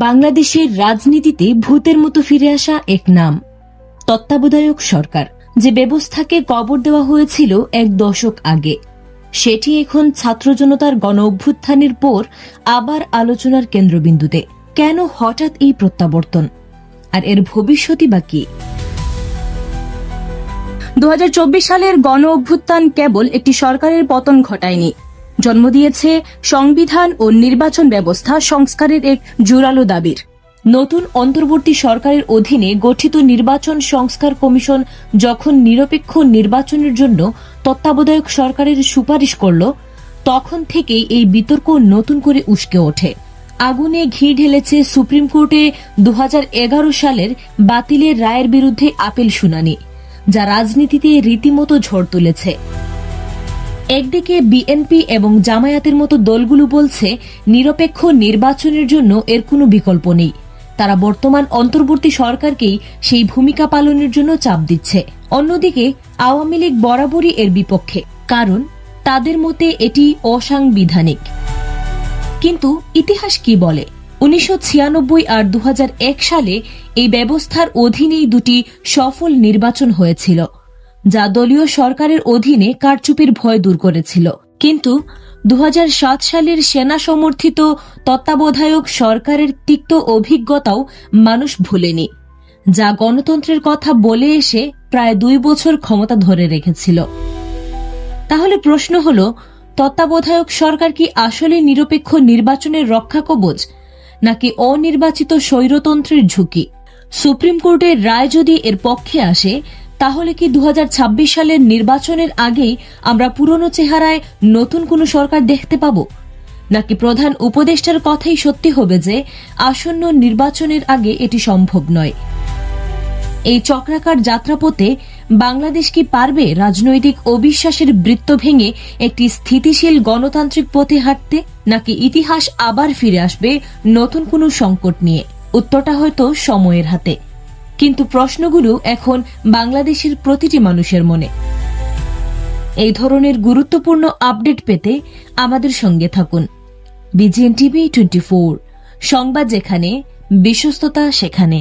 বাংলাদেশের রাজনীতিতে ভূতের মতো ফিরে আসা এক নাম তত্ত্বাবধায়ক সরকার। যে ব্যবস্থাকে কবর দেওয়া হয়েছিল এক দশক আগে, সেটি এখন ছাত্র জনতার গণ অভ্যুত্থানের পর আবার আলোচনার কেন্দ্রবিন্দুতে। কেন হঠাৎ এই প্রত্যাবর্তন, আর এর ভবিষ্যৎই বা কি? 2024 সালের গণ অভ্যুত্থান কেবল একটি সরকারের পতন ঘটায়নি, জন্ম দিয়েছে সংবিধান ও নির্বাচন ব্যবস্থা সংস্কারের এক জোরালো দাবির। নতুন অন্তর্বর্তী সরকারের অধীনে গঠিত নির্বাচন সংস্কার কমিশন যখন নিরপেক্ষ নির্বাচনের জন্য তত্ত্বাবধায়ক সরকারের সুপারিশ করল, তখন থেকেই এই বিতর্ক নতুন করে উস্কে ওঠে। আগুনে ঘি ঢেলেছে সুপ্রিম কোর্টে 2011 সালের বাতিলের রায়ের বিরুদ্ধে আপিল শুনানি, যা রাজনীতিতে রীতিমতো ঝড় তুলেছে। একদিকে বিএনপি এবং জামায়াতের মতো দলগুলো বলছে নিরপেক্ষ নির্বাচনের জন্য এর কোনো বিকল্প নেই। তারা বর্তমান অন্তর্বর্তী সরকারকেই সেই ভূমিকা পালনের জন্য চাপ দিচ্ছে। অন্যদিকে আওয়ামী লীগ বরাবরই এর বিপক্ষে, কারণ তাদের মতে এটি অসাংবিধানিক। কিন্তু ইতিহাস কি বলে? 1996 আর 2001 সালে এই ব্যবস্থার অধীনেই দুটি সফল নির্বাচন হয়েছিল, যা দলীয় সরকারের অধীনে কারচুপির ভয় দূর করেছিল। কিন্তু 2007 সালের সেনা সমর্থিত তত্ত্বাবধায়ক সরকারের তিক্ত অভিজ্ঞতাও মানুষ ভুলেনি, যা গণতন্ত্রের কথা বলে এসে প্রায় 2 বছর ক্ষমতা ধরে রেখেছিল। তাহলে প্রশ্ন হল, তত্ত্বাবধায়ক সরকার কি আসলে নিরপেক্ষ নির্বাচনের রক্ষা কবচ, নাকি অনির্বাচিত স্বৈরতন্ত্রের ঝুঁকি? সুপ্রিম কোর্টের রায় যদি এর পক্ষে আসে, তাহলে কি 2026 সালের নির্বাচনের আগেই আমরা পুরনো চেহারায় নতুন কোনো সরকার দেখতে পাব, নাকি প্রধান উপদেষ্টার কথাই সত্যি হবে যে আসন্ন নির্বাচনের আগে এটি সম্ভব নয়? এই চক্রাকার যাত্রাপথে বাংলাদেশ কি পারবে রাজনৈতিক অবিশ্বাসের বৃত্ত ভেঙে একটি স্থিতিশীল গণতান্ত্রিক পথে হাঁটতে, নাকি ইতিহাস আবার ফিরে আসবে নতুন কোনো সংকট নিয়ে? উত্তরটা হয়তো সময়ের হাতে, কিন্তু প্রশ্নগুলো এখন বাংলাদেশের প্রতিটি মানুষের মনে। এই ধরনের গুরুত্বপূর্ণ আপডেট পেতে আমাদের সঙ্গে থাকুন। বিজিএন টিভি 24, সংবাদ যেখানে, বিশ্বস্ততা সেখানে।